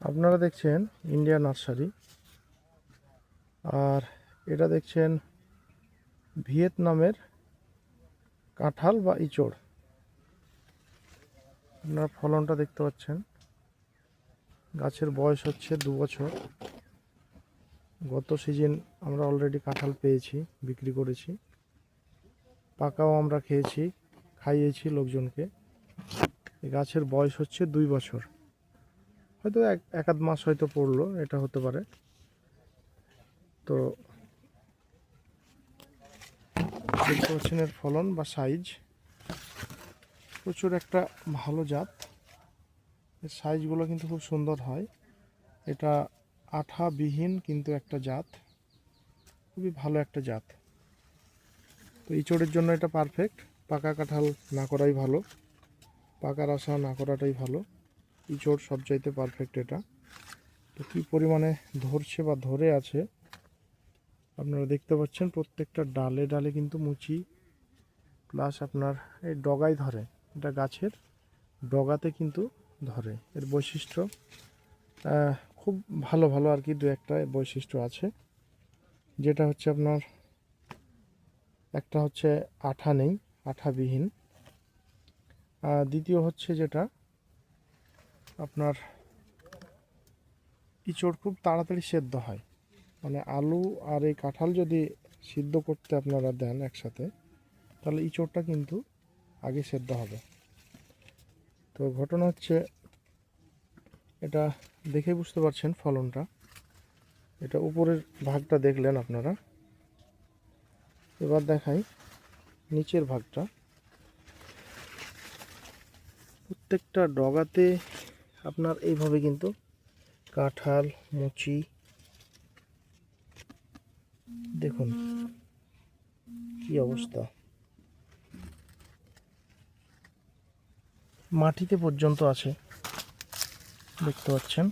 আপনারা দেখছেন India nursery, আর এটা দেখছেন ভিয়েতনামের কাঁঠাল বা ইচড়। আপনারা ফলনটা দেখতে পাচ্ছেন। গাছের বয়স হচ্ছে 2 বছর। গত সিজন আমরা অলরেডি কাঁঠাল পেয়েছি, বিক্রি করেছি, পাকাও আমরা খেয়েছি, খাইয়েছি লোকজনকে। এই গাছের বয়স হচ্ছে 2 বছর, হয়তো এক আধ মাস হয়তো পড়লো, এটা হতে পারে। তো দেখতে পাচ্ছেন এর ফলন বা সাইজ প্রচুর একটা ভালো জাত। এর সাইজগুলো কিন্তু খুব সুন্দর হয়। এটা আঠাবিহীন কিন্তু একটা জাত, খুবই ভালো একটা জাত। তো ইঁচড়ের জন্য এটা পারফেক্ট। পাকা কাঁঠাল না করাই ভালো, পাকার আশা না করাটাই ভালো। ইঁচড় সবচাইতে পারফেক্ট এটা। তো কী পরিমাণে ধরছে বা ধরে আছে আপনারা দেখতে পাচ্ছেন। প্রত্যেকটা ডালে ডালে কিন্তু মুচি, প্লাস আপনার এই ডগায় ধরে। এটা গাছের ডগাতে কিন্তু ধরে। এর বৈশিষ্ট্য খুব ভালো ভালো আর কি, দু একটা বৈশিষ্ট্য আছে। যেটা হচ্ছে আপনার, একটা হচ্ছে আঠা নেই, আঠাবিহীন। দ্বিতীয় হচ্ছে যেটা আপনার ইঁচড় খুব তাড়াতাড়ি সেদ্ধ হয়। মানে আলু আর এই কাঁঠাল যদি সিদ্ধ করতে আপনারা দেন একসাথে, তাহলে ইঁচড়টা কিন্তু আগে সেদ্ধ হবে। তো ঘটনা হচ্ছে, এটা দেখে বুঝতে পারছেন ফলনটা। এটা উপরের ভাগটা দেখলেন আপনারা, এবার দেখাই নিচের ভাগটা। প্রত্যেকটা ডগাতে আপনার এইভাবে কিন্তু কাঁঠাল, মুচি, দেখুন কি অবস্থা। মাটিতে পর্যন্ত আছে, দেখতে পাচ্ছেন।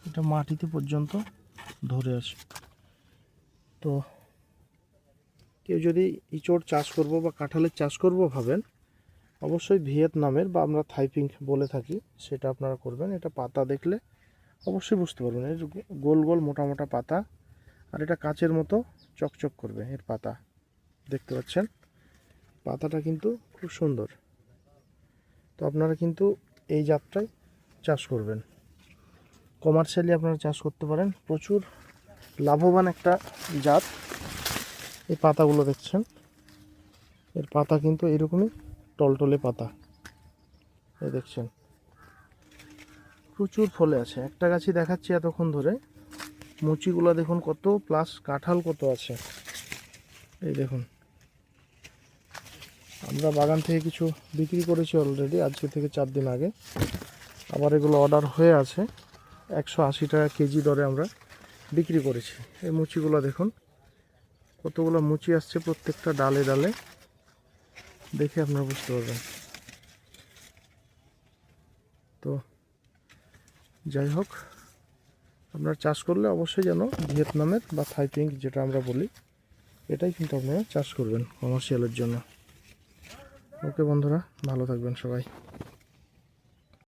এটা মাটিতে পর্যন্ত ধরে আছে। তো কেউ যদি ইঁচড় চাষ করব বা কাঁঠালের চাষ করব ভাবেন, অবশ্যই ভিয়েতনামের বা আমরা থাইপিঙ্ক বলে থাকি, সেটা আপনারা করবেন। এটা পাতা দেখলে অবশ্যই বুঝতে পারবেন, এর গোল গোল মোটা মোটা পাতা, আর এটা কাচের মতো চকচক করবে এর পাতা। দেখতে পাচ্ছেন পাতাটা কিন্তু খুব সুন্দর। তো আপনারা কিন্তু এই জাতটাই চাষ করবেন। কমার্শিয়ালি আপনারা চাষ করতে পারেন, প্রচুর লাভবান একটা জাত। এই পাতাগুলো দেখছেন, এর পাতা কিন্তু এরকমই টলটলে পাতা। এই দেখছেন প্রচুর ফলে আছে। একটা গাছই দেখাচ্ছি এতক্ষণ ধরে, মুচিগুলো দেখুন কত, প্লাস কাঁঠাল কত আছে। এই দেখুন, আমরা বাগান থেকে কিছু বিক্রি করেছি অলরেডি, আজকে থেকে 4 দিন আগে। আবার এগুলো অর্ডার হয়ে আছে, 180 টাকা কেজি দরে আমরা বিক্রি করেছি। এই মুচিগুলো দেখুন কতগুলো মুচি আসছে প্রত্যেকটা ডালে ডালে, দেখে আপনারা বুঝতে পারবেন। তো যাই হোক, আপনারা চাষ করলে অবশ্যই যেন ভিয়েতনামের বা থাইপিঙ্ক যেটা আমরা বলি, এটাই কিন্তু আপনারা চাষ করবেন কমার্শিয়ালের জন্য। ওকে বন্ধুরা, ভালো থাকবেন সবাই।